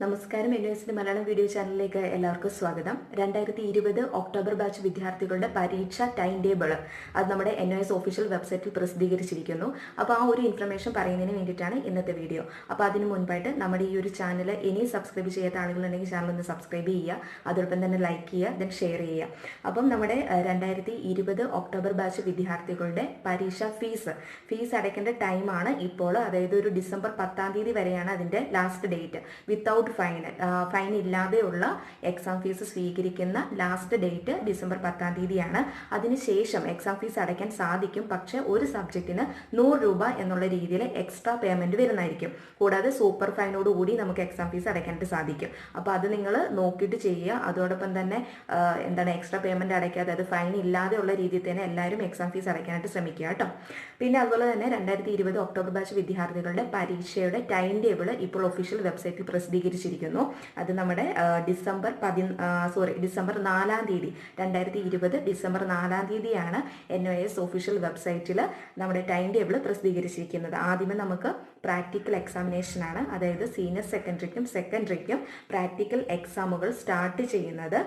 നമസ്കാരം. NOSന്റെ മലയാളം വീഡിയോ ചാനലിലേക്ക് എല്ലാവർക്കും സ്വാഗതം. 2020 ഒക്ടോബർ ബാച്ച് വിദ്യാർത്ഥികളുടെ പരീക്ഷ ടൈം ടേബിൾ അത് നമ്മുടെ NOS ഒഫീഷ്യൽ വെബ്സൈറ്റിൽ പ്രസിദ്ധീകരിച്ചിരിക്കുന്നു. അപ്പോൾ ആ ഒരു ഇൻഫർമേഷൻ പറയുന്നതിന് വേണ്ടിയിട്ടാണ് ഇന്നത്തെ വീഡിയോ. അപ്പോൾ അതിന് മുൻപായിട്ട് നമ്മുടെ ഈ ഒരു ചാനൽ ഇനി സബ്സ്ക്രൈബ് ചെയ്യാത്ത ആളുകളുണ്ടെങ്കിൽ ചാനൽ ഒന്ന് സബ്സ്ക്രൈബ് ചെയ്യുക, അതോടൊപ്പം തന്നെ ലൈക്ക് ചെയ്യുക, ദെൻ ഷെയർ ചെയ്യുക. അപ്പം നമ്മുടെ 2020 ഒക്ടോബർ ബാച്ച് വിദ്യാർത്ഥികളുടെ പരീക്ഷ ഫീസ് അടയ്ക്കേണ്ട ടൈമാണ് ഇപ്പോൾ. അതായത് ഒരു ഡിസംബർ 10 വരെയാണ് അതിൻ്റെ ലാസ്റ്റ് ഡേറ്റ്. വിത്തൗട്ട് ഫൈൻ ഇല്ലാതെയുള്ള എക്സാം ഫീസ് സ്വീകരിക്കുന്ന ലാസ്റ്റ് ഡേറ്റ് ഡിസംബർ 10 അതിനുശേഷം എക്സാം ഫീസ് അടയ്ക്കാൻ സാധിക്കും. പക്ഷേ ഒരു സബ്ജക്റ്റിന് 100 രൂപ എന്നുള്ള രീതിയിൽ എക്സ്ട്രാ പേയ്മെന്റ് വരുന്നതായിരിക്കും. കൂടാതെ സൂപ്പർ ഫൈനോടുകൂടി നമുക്ക് എക്സാം ഫീസ് അടയ്ക്കാനായിട്ട് സാധിക്കും. അപ്പോൾ അത് നിങ്ങൾ നോക്കിയിട്ട് ചെയ്യുക. അതോടൊപ്പം തന്നെ എക്സ്ട്രാ പേയ്മെന്റ് അടയ്ക്കാതെ, അതായത് ഫൈൻ ഇല്ലാതെയുള്ള രീതിയിൽ തന്നെ എല്ലാവരും എക്സാം ഫീസ് അടയ്ക്കാനായിട്ട് ശ്രമിക്കുക കേട്ടോ. പിന്നെ അതുപോലെ തന്നെ 2020 ഒക്ടോബർ ബാച്ച് വിദ്യാർത്ഥികളുടെ പരീക്ഷയുടെ ടൈം ടേബിൾ ഇപ്പോൾ ഒഫീഷ്യൽ വെബ്സൈറ്റിൽ പ്രസിദ്ധീകരിച്ചിരിക്കുന്നു. അത് നമ്മുടെ ഡിസംബർ 4 2020 ഡിസംബർ 4 NOS ഒഫീഷ്യൽ വെബ്സൈറ്റിൽ നമ്മുടെ ടൈം ടേബിൾ പ്രസിദ്ധീകരിച്ചിരിക്കുന്നത്. ആദ്യമേ നമുക്ക് പ്രാക്ടിക്കൽ എക്സാമിനേഷൻ ആണ്. അതായത് സീനിയർ സെക്കൻഡറിക്കും പ്രാക്ടിക്കൽ എക്സാമുകൾ സ്റ്റാർട്ട് ചെയ്യുന്നത്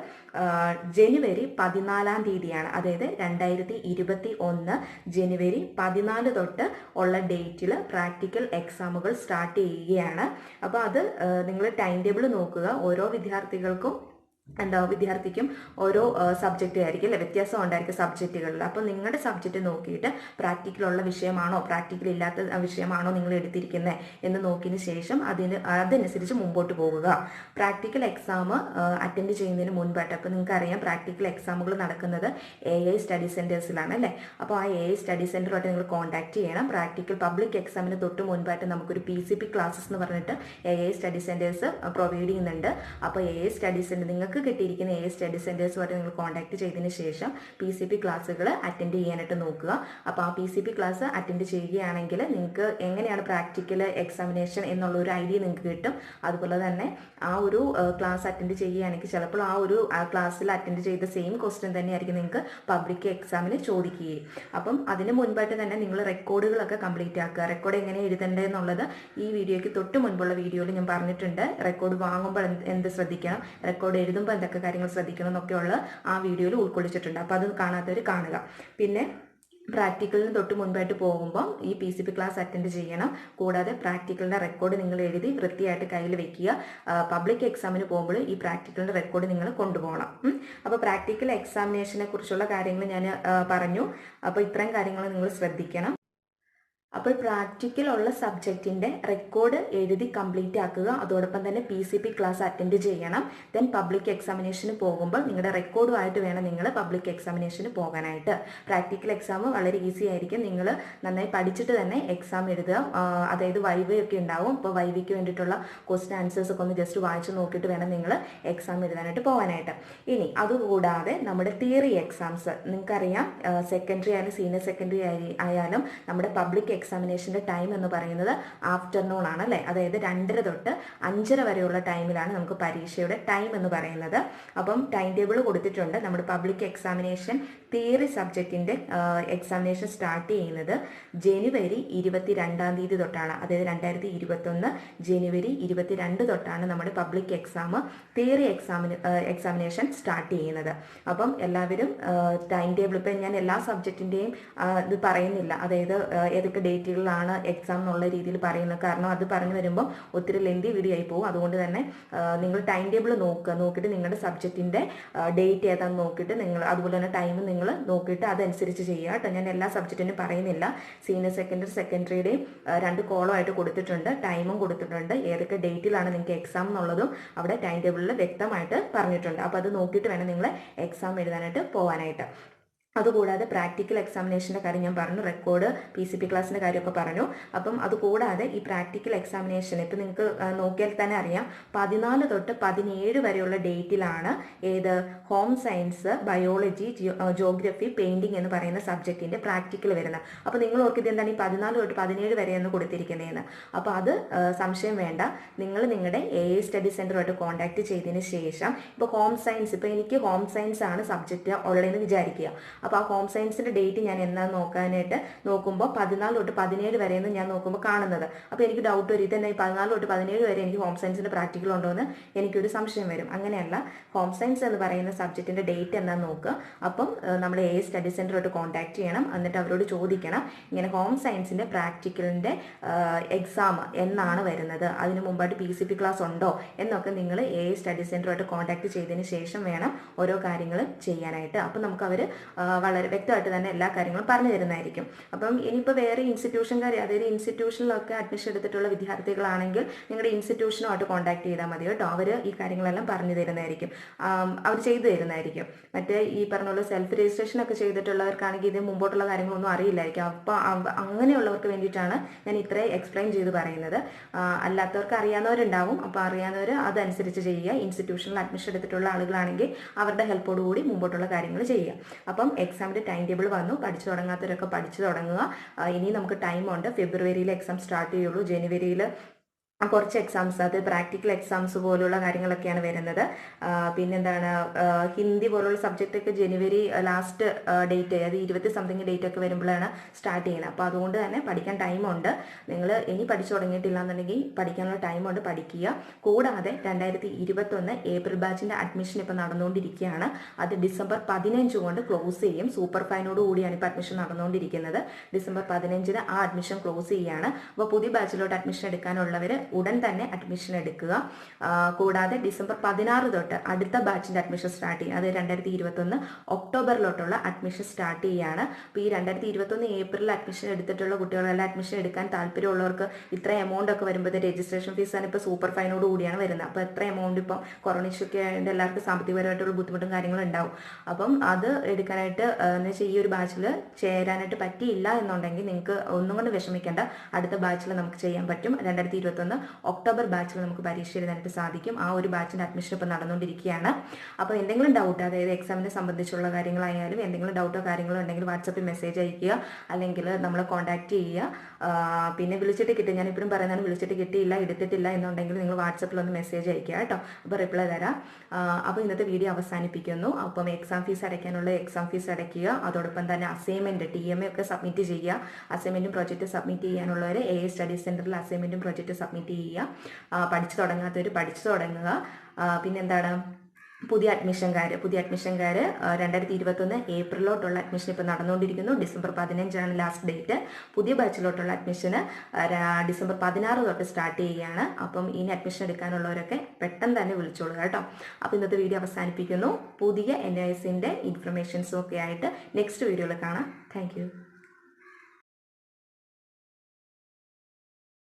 ജനുവരി 14 അതായത് 2021 ജനുവരി 14 തൊട്ട് ഉള്ള ഡേറ്റിൽ പ്രാക്ടിക്കൽ എക്സാമുകൾ സ്റ്റാർട്ട് ചെയ്യുകയാണ്. അപ്പോൾ അത് നിങ്ങൾ ടൈം ടേബിൾ നോക്കുക. ഓരോ വിദ്യാർത്ഥിക്കും ഓരോ സബ്ജക്റ്റ് ആയിരിക്കും, അല്ലെ, വ്യത്യാസം ഉണ്ടായിരിക്കും സബ്ജക്റ്റുകളിൽ. അപ്പോൾ നിങ്ങളുടെ സബ്ജക്റ്റ് നോക്കിയിട്ട് പ്രാക്ടിക്കലുള്ള വിഷയമാണോ പ്രാക്ടിക്കൽ ഇല്ലാത്ത വിഷയമാണോ നിങ്ങൾ എടുത്തിരിക്കുന്നത് എന്ന് നോക്കിയതിന് ശേഷം അതനുസരിച്ച് മുമ്പോട്ട് പോകുക. പ്രാക്ടിക്കൽ എക്സാം അറ്റൻഡ് ചെയ്യുന്നതിന് മുൻപായിട്ട്, അപ്പോൾ നിങ്ങൾക്കറിയാം പ്രാക്ടിക്കൽ എക്സാമുകൾ നടക്കുന്നത് AI സ്റ്റഡി സെൻറ്റേഴ്സിലാണ്, അല്ലേ. അപ്പോൾ ആ AI സ്റ്റഡി സെൻറ്ററുമായിട്ട് നിങ്ങൾ കോൺടാക്ട് ചെയ്യണം. പ്രാക്ടിക്കൽ പബ്ലിക് എക്സാമിന് തൊട്ട് മുൻപായിട്ട് നമുക്കൊരു PCP ക്ലാസ്സസ് എന്ന് പറഞ്ഞിട്ട് AI സ്റ്റഡി സെൻറ്റേഴ്സ് പ്രൊവൈഡ് ചെയ്യുന്നുണ്ട്. അപ്പോൾ AI സ്റ്റഡി സെൻറ്റർ നിങ്ങൾക്ക് കിട്ടിയിരിക്കുന്ന AI സ്റ്റഡി സെൻറ്റേഴ്സുമായിട്ട് നിങ്ങൾ കോൺടാക്ട് ചെയ്തതിന് ശേഷം PCP ക്ലാസ്സുകൾ അറ്റൻഡ് ചെയ്യാനായിട്ട് നോക്കുക. അപ്പോൾ ആ PCP ക്ലാസ് അറ്റൻഡ് ചെയ്യുകയാണെങ്കിൽ നിങ്ങൾക്ക് എങ്ങനെയാണ് പ്രാക്ടിക്കൽ എക്സാമിനേഷൻ എന്നുള്ള ഒരു ഐഡിയ നിങ്ങൾക്ക് കിട്ടും. അതുപോലെ തന്നെ ആ ഒരു ക്ലാസ് അറ്റൻഡ് ചെയ്യുകയാണെങ്കിൽ ചിലപ്പോൾ ആ ഒരു ക്ലാസ്സിൽ അറ്റൻഡ് ചെയ്ത സെയിം ക്വസ്റ്റ്യൻ തന്നെയായിരിക്കും നിങ്ങൾക്ക് പബ്ലിക് എക്സാമിന് ചോദിക്കുകയും. അപ്പം അതിന് മുൻപായിട്ട് തന്നെ നിങ്ങൾ റെക്കോർഡുകളൊക്കെ കംപ്ലീറ്റ് ആക്കുക. റെക്കോർഡ് എങ്ങനെ എഴുതേണ്ടതെന്നുള്ളത് ഈ വീഡിയോയ്ക്ക് തൊട്ട് മുൻപുള്ള വീഡിയോയിൽ ഞാൻ പറഞ്ഞിട്ടുണ്ട്. റെക്കോർഡ് വാങ്ങുമ്പോൾ എന്ത് ശ്രദ്ധിക്കണം, റെക്കോർഡ് എഴുതുമ്പോൾ എന്തൊക്കെ കാര്യങ്ങൾ ശ്രദ്ധിക്കണം എന്നൊക്കെയുള്ള ആ വീഡിയോയിൽ ഉൾക്കൊള്ളിച്ചിട്ടുണ്ട്. അപ്പോൾ അത് കാണാത്തവർ കാണുക. പിന്നെ പ്രാക്ടിക്കലിന് തൊട്ട് മുൻപായിട്ട് പോകുമ്പോൾ ഈ PCP ക്ലാസ് അറ്റൻഡ് ചെയ്യണം. കൂടാതെ പ്രാക്ടിക്കലിൻ്റെ റെക്കോർഡ് നിങ്ങൾ എഴുതി വൃത്തിയായിട്ട് കയ്യിൽ വെക്കുക. പബ്ലിക് എക്സാമിന് പോകുമ്പോൾ ഈ പ്രാക്ടിക്കലിൻ്റെ റെക്കോർഡ് നിങ്ങൾ കൊണ്ടുപോകണം. അപ്പോൾ പ്രാക്ടിക്കൽ എക്സാമിനേഷനെ കുറിച്ചുള്ള കാര്യങ്ങൾ ഞാൻ പറഞ്ഞു. അപ്പോൾ ഇത്രയും കാര്യങ്ങൾ നിങ്ങൾ ശ്രദ്ധിക്കണം. അപ്പോൾ പ്രാക്ടിക്കൽ ഉള്ള സബ്ജക്റ്റിൻ്റെ റെക്കോർഡ് എഴുതി കംപ്ലീറ്റ് ആക്കുക. അതോടൊപ്പം തന്നെ PCP ക്ലാസ് അറ്റൻഡ് ചെയ്യണം. ദെൻ പബ്ലിക് എക്സാമിനേഷന് പോകുമ്പോൾ നിങ്ങളുടെ റെക്കോർഡുമായിട്ട് വേണം നിങ്ങൾ പബ്ലിക് എക്സാമിനേഷന് പോകാനായിട്ട്. പ്രാക്ടിക്കൽ എക്സാം വളരെ ഈസി ആയിരിക്കും. നിങ്ങൾ നന്നായി പഠിച്ചിട്ട് തന്നെ എക്സാം എഴുതുക. അതായത് വൈവയൊക്കെ ഉണ്ടാവും. അപ്പോൾ വൈവയ്ക്ക് വേണ്ടിയിട്ടുള്ള ക്വസ്റ്റ്യൻ ആൻസേഴ്സ് ഒക്കെ ഒന്ന് ജസ്റ്റ് വായിച്ച് നോക്കിയിട്ട് വേണം നിങ്ങൾ എക്സാം എഴുതാനായിട്ട് പോകാനായിട്ട്. ഇനി അതുകൂടാതെ നമ്മുടെ തിയറി എക്സാംസ് നിങ്ങൾക്കറിയാം, സെക്കൻഡറി ആയാലും സീനിയർ സെക്കൻഡറി ആയാലും നമ്മുടെ പബ്ലിക് എക്സാമിനേഷൻ്റെ ടൈം എന്ന് പറയുന്നത് ആഫ്റ്റർനൂൺ ആണ്, അല്ലേ. അതായത് 2:30 തൊട്ട് 5:30 വരെയുള്ള ടൈമിലാണ് നമുക്ക് പരീക്ഷയുടെ ടൈം എന്ന് പറയുന്നത്. അപ്പം ടൈം ടേബിൾ കൊടുത്തിട്ടുണ്ട്. നമ്മുടെ പബ്ലിക് എക്സാമിനേഷൻ തിയറി സബ്ജക്റ്റിൻ്റെ എക്സാമിനേഷൻ സ്റ്റാർട്ട് ചെയ്യുന്നത് ജനുവരി 22 തൊട്ടാണ്. അതായത് 2021 ജനുവരി 22 തൊട്ടാണ് നമ്മുടെ public exam theory examination start ചെയ്യുന്നത്. അപ്പം എല്ലാവരും ടൈം ടേബിൾ, ഇപ്പം ഞാൻ എല്ലാ സബ്ജക്റ്റിൻ്റെയും ഇത് പറയുന്നില്ല, അതായത് ഏതൊക്കെ ഡേറ്റുകളിലാണ് എക്സാം എന്നുള്ള രീതിയിൽ പറയുന്നത്. കാരണം അത് പറഞ്ഞു വരുമ്പോൾ ഒത്തിരി ലെന്തി വീഡിയോ ആയി പോകും. അതുകൊണ്ട് തന്നെ നിങ്ങൾ ടൈം ടേബിൾ നോക്കിയിട്ട് നിങ്ങളുടെ സബ്ജക്റ്റിൻ്റെ ഡേറ്റ് ഏതാണെന്ന് നോക്കിയിട്ട് നിങ്ങൾ, അതുപോലെ തന്നെ ടൈം നിങ്ങൾ നോക്കിയിട്ട് അതനുസരിച്ച് ചെയ്യുക കേട്ടോ. ഞാൻ എല്ലാ സബ്ജക്റ്റിനും പറയുന്നില്ല. സീനിയർ സെക്കൻഡറിയുടെയും 2 കോളമായിട്ട് കൊടുത്തിട്ടുണ്ട്, ടൈമും കൊടുത്തിട്ടുണ്ട്. ഏതൊക്കെ ഡേറ്റിലാണ് നിങ്ങൾക്ക് എക്സാം എന്നുള്ളതും അവിടെ ടൈം ടേബിളിൽ വ്യക്തമായിട്ട് പറഞ്ഞിട്ടുണ്ട്. അപ്പോൾ അത് നോക്കിയിട്ട് വേണം നിങ്ങൾ എക്സാം എഴുതാനായിട്ട് പോകാനായിട്ട്. അതുകൂടാതെ പ്രാക്ടിക്കൽ എക്സാമിനേഷൻ്റെ കാര്യം ഞാൻ പറഞ്ഞു, റെക്കോർഡ് PCP ക്ലാസ്സിൻ്റെ കാര്യമൊക്കെ പറഞ്ഞു. അപ്പം അതുകൂടാതെ ഈ പ്രാക്ടിക്കൽ എക്സാമിനേഷൻ ഇപ്പം നിങ്ങൾക്ക് നോക്കിയാൽ തന്നെ അറിയാം 14 തൊട്ട് 17 വരെയുള്ള ഡേറ്റിലാണ് ഏത് home science, biology, geography, painting എന്ന് പറയുന്ന സബ്ജക്റ്റിൻ്റെ പ്രാക്ടിക്കൽ വരുന്നത്. അപ്പോൾ നിങ്ങൾ ഓർക്കിത് എന്താണ് ഈ 14 തൊട്ട് 17 വരെയെന്ന് കൊടുത്തിരിക്കുന്നതെന്ന്. അപ്പോൾ അത് സംശയം വേണ്ട. നിങ്ങൾ നിങ്ങളുടെ AI സ്റ്റഡി സെൻറ്ററുമായിട്ട് കോൺടാക്ട് ചെയ്തതിന് ശേഷം ഇപ്പോൾ ഹോം സയൻസ്, ഇപ്പോൾ എനിക്ക് ഹോം സയൻസ് ആണ് സബ്ജക്റ്റ് ഉള്ളതെന്ന് വിചാരിക്കുക. അപ്പോൾ ആ ഹോം സയൻസിൻ്റെ ഡേറ്റ് ഞാൻ എന്നാന്ന് നോക്കാനായിട്ട് നോക്കുമ്പോൾ 14 തൊട്ട് 17 വരെയെന്ന് ഞാൻ നോക്കുമ്പോൾ കാണുന്നത്. അപ്പോൾ എനിക്ക് ഡൗട്ട് വരും, ഇതന്നെ 14 തൊട്ട് 17 വരെ എനിക്ക് ഹോം സയൻസിൻ്റെ പ്രാക്ടിക്കൽ ഉണ്ടോ എന്ന് എനിക്കൊരു സംശയം വരും. അങ്ങനെയല്ല, ഹോം സയൻസ് എന്ന് പറയുന്ന സബ്ജക്റ്റിൻ്റെ ഡേറ്റ് എന്നാന്ന് നോക്കുക. അപ്പം നമ്മൾ സ്റ്റഡി സെൻ്ററുമായിട്ട് കോൺടാക്ട് ചെയ്യണം. എന്നിട്ട് അവരോട് ചോദിക്കണം, ഇങ്ങനെ ഹോം സയൻസിൻ്റെ പ്രാക്ടിക്കലിൻ്റെ എക്സാം എന്നാണ് വരുന്നത്, അതിന് മുമ്പായിട്ട് PCP ക്ലാസ് ഉണ്ടോ എന്നൊക്കെ നിങ്ങൾ സ്റ്റഡി സെൻ്ററുമായിട്ട് കോൺടാക്ട് ചെയ്തതിന് ശേഷം വേണം ഓരോ കാര്യങ്ങൾ ചെയ്യാനായിട്ട്. അപ്പം നമുക്ക് അവർ വളരെ വ്യക്തമായിട്ട് തന്നെ എല്ലാ കാര്യങ്ങളും പറഞ്ഞു തരുന്നതായിരിക്കും. അപ്പം ഇനിയിപ്പോൾ വേറെ ഇൻസ്റ്റിറ്റ്യൂഷൻകാർ, അതായത് ഇൻസ്റ്റിറ്റ്യൂഷനിലൊക്കെ അഡ്മിഷൻ എടുത്തിട്ടുള്ള വിദ്യാർത്ഥികളാണെങ്കിൽ നിങ്ങളുടെ ഇൻസ്റ്റിറ്റ്യൂഷനുമായിട്ട് കോൺടാക്ട് ചെയ്താൽ മതി കേട്ടോ. അവർ ഈ കാര്യങ്ങളെല്ലാം പറഞ്ഞു തരുന്നതായിരിക്കും, അവർ ചെയ്തു തരുന്നതായിരിക്കും. മറ്റേ ഈ പറഞ്ഞുള്ള സെൽഫ് രജിസ്ട്രേഷൻ ഒക്കെ ചെയ്തിട്ടുള്ളവർക്കാണെങ്കിൽ ഇതിന് മുമ്പോട്ടുള്ള കാര്യങ്ങളൊന്നും അറിയില്ലായിരിക്കും. അപ്പോൾ അങ്ങനെയുള്ളവർക്ക് വേണ്ടിയിട്ടാണ് ഞാൻ ഇത്രയും എക്സ്പ്ലെയിൻ ചെയ്ത് പറയുന്നത്. അല്ലാത്തവർക്ക് അറിയാവുന്നവരുണ്ടാവും, അപ്പോൾ അറിയാവുന്നവർ അതനുസരിച്ച് ചെയ്യുക. ഇൻസ്റ്റിറ്റ്യൂഷനിൽ അഡ്മിഷൻ എടുത്തിട്ടുള്ള ആളുകളാണെങ്കിൽ അവരുടെ ഹെൽപ്പോടുകൂടി മുമ്പോട്ടുള്ള കാര്യങ്ങൾ ചെയ്യുക. അപ്പം എക്സാമിൻ്റെ ടൈം ടേബിൾ വന്നു, പഠിച്ചു തുടങ്ങാത്തവരൊക്കെ പഠിച്ചു തുടങ്ങുക. ഇനി നമുക്ക് ടൈമുണ്ട്. ഫെബ്രുവരിയിൽ എക്സാം സ്റ്റാർട്ട് ചെയ്യുള്ളൂ. ജനുവരിയിൽ കുറച്ച് എക്സാംസ്, അത് പ്രാക്ടിക്കൽ എക്സാംസ് പോലുള്ള കാര്യങ്ങളൊക്കെയാണ് വരുന്നത്. പിന്നെന്താണ്, ഹിന്ദി പോലുള്ള സബ്ജക്റ്റൊക്കെ ജനുവരി ലാസ്റ്റ് ഡേറ്റ്, അതായത് 20 സംതിങ് ഡേറ്റ് ഒക്കെ വരുമ്പോഴാണ് സ്റ്റാർട്ട് ചെയ്യുന്നത്. അപ്പോൾ അതുകൊണ്ട് തന്നെ പഠിക്കാൻ ടൈമുണ്ട്. നിങ്ങൾ ഇനി പഠിച്ചു തുടങ്ങിയിട്ടില്ല എന്നുണ്ടെങ്കിൽ പഠിക്കാനുള്ള ടൈമുണ്ട്, പഠിക്കുക. കൂടാതെ 2021 ഏപ്രിൽ ബാച്ചിൻ്റെ അഡ്മിഷൻ ഇപ്പോൾ നടന്നുകൊണ്ടിരിക്കുകയാണ്. അത് ഡിസംബർ 15 കൊണ്ട് ക്ലോസ് ചെയ്യും. സൂപ്പർ ഫൈനോട് കൂടിയാണ് ഇപ്പോൾ അഡ്മിഷൻ നടന്നുകൊണ്ടിരിക്കുന്നത്. ഡിസംബർ 15 ആ അഡ്മിഷൻ ക്ലോസ് ചെയ്യുകയാണ്. അപ്പോൾ പുതിയ ബാച്ചിലോട്ട് അഡ്മിഷൻ എടുക്കാനുള്ളവർ ഉടൻ തന്നെ അഡ്മിഷൻ എടുക്കുക. കൂടാതെ ഡിസംബർ 16 തൊട്ട് അടുത്ത ബാച്ചിൻ്റെ അഡ്മിഷൻ സ്റ്റാർട്ട് ചെയ്യും. അത് 2021 ഒക്ടോബറിലോട്ടുള്ള അഡ്മിഷൻ സ്റ്റാർട്ട് ചെയ്യുകയാണ്. അപ്പോൾ ഈ 2021 ഏപ്രിലിൽ അഡ്മിഷൻ എടുത്തിട്ടുള്ള കുട്ടികളെല്ലാം അഡ്മിഷൻ എടുക്കാൻ താല്പര്യമുള്ളവർക്ക് ഇത്ര എമൗണ്ട് ഒക്കെ വരുമ്പോൾ രജിസ്ട്രേഷൻ ഫീസാണ് ഇപ്പോൾ സൂപ്പർ ഫൈനോട് കൂടിയാണ് വരുന്നത്. അപ്പോൾ എത്ര എമൗണ്ട്, ഇപ്പം കൊറോണ ഇഷ്യൂക്കെ ആയതുകൊണ്ട് എല്ലാവർക്കും സാമ്പത്തികപരമായിട്ടുള്ള ബുദ്ധിമുട്ടും കാര്യങ്ങളും ഉണ്ടാവും. അപ്പം അത് എടുക്കാനായിട്ട് എന്ന് വെച്ചാൽ ഈ ഒരു ബാച്ചിൽ ചേരാനായിട്ട് പറ്റിയില്ല എന്നുണ്ടെങ്കിൽ നിങ്ങൾക്ക് ഒന്നും കൊണ്ട് വിഷമിക്കേണ്ട. അടുത്ത ബാച്ചിൽ നമുക്ക് ചെയ്യാൻ പറ്റും. 2021 ഒക്ടോബർ ബാച്ചിൽ നമുക്ക് പരീക്ഷ എഴുതാനായിട്ട് സാധിക്കും. ആ ഒരു ബാച്ചിൻ്റെ അഡ്മിഷൻ ഇപ്പോൾ നടന്നുകൊണ്ടിരിക്കുകയാണ്. അപ്പോൾ എന്തെങ്കിലും ഡൗട്ട്, അതായത് എക്സാമിനെ സംബന്ധിച്ചുള്ള കാര്യങ്ങളായാലും എന്തെങ്കിലും ഡൗട്ടോ കാര്യങ്ങളോ ഉണ്ടെങ്കിൽ വാട്സപ്പിൽ മെസ്സേജ് അയയ്ക്കുക, അല്ലെങ്കിൽ നമ്മളെ കോൺടാക്ട് ചെയ്യുക. പിന്നെ വിളിച്ചിട്ട് കിട്ടും, ഞാൻ ഇപ്പോഴും പറയുന്നതാണ്, വിളിച്ചിട്ട് കിട്ടിയില്ല എടുത്തിട്ടില്ല എന്നുണ്ടെങ്കിൽ നിങ്ങൾ വാട്സപ്പിൽ ഒന്ന് മെസ്സേജ് അയയ്ക്കുക കേട്ടോ. അപ്പോൾ റിപ്ലൈ തരാം. അപ്പോൾ ഇന്നത്തെ വീഡിയോ അവസാനിപ്പിക്കുന്നു. അപ്പം എക്സാം ഫീസ് അടയ്ക്കാനുള്ള എക്സാം ഫീസ് അടയ്ക്കുക. അതോടൊപ്പം തന്നെ അസൈൻമെൻറ്റ് TMA ഒക്കെ സബ്മിറ്റ് ചെയ്യുക. അസൈൻമെൻറ്റും പ്രോജക്റ്റ് സബ്മിറ്റ് ചെയ്യാനുള്ളവർ സ്റ്റഡി സെൻറ്ററിൽ അസൈൻമെൻറ്റും പ്രോജക്റ്റ് സബ്മിറ്റ് ചെയ്യുക. പഠിച്ചു തുടങ്ങാത്തവർ പഠിച്ചു തുടങ്ങുക. പിന്നെന്താണ്, പുതിയ അഡ്മിഷൻകാർ 2021 ഏപ്രിലോട്ടുള്ള അഡ്മിഷൻ ഇപ്പോൾ നടന്നുകൊണ്ടിരിക്കുന്നു. December 15 last date. പുതിയ ബാച്ചിലോട്ടുള്ള അഡ്മിഷന് ഡിസംബർ 16 തൊട്ട് സ്റ്റാർട്ട് ചെയ്യുകയാണ്. അപ്പം ഇനി അഡ്മിഷൻ എടുക്കാനുള്ളവരൊക്കെ പെട്ടെന്ന് തന്നെ വിളിച്ചോളൂ കേട്ടോ. അപ്പോൾ ഇന്നത്തെ വീഡിയോ അവസാനിപ്പിക്കുന്നു. പുതിയ NISന്റെ ഇൻഫർമേഷൻസും ഒക്കെ ആയിട്ട് നെക്സ്റ്റ് വീഡിയോയിൽ കാണാം. താങ്ക്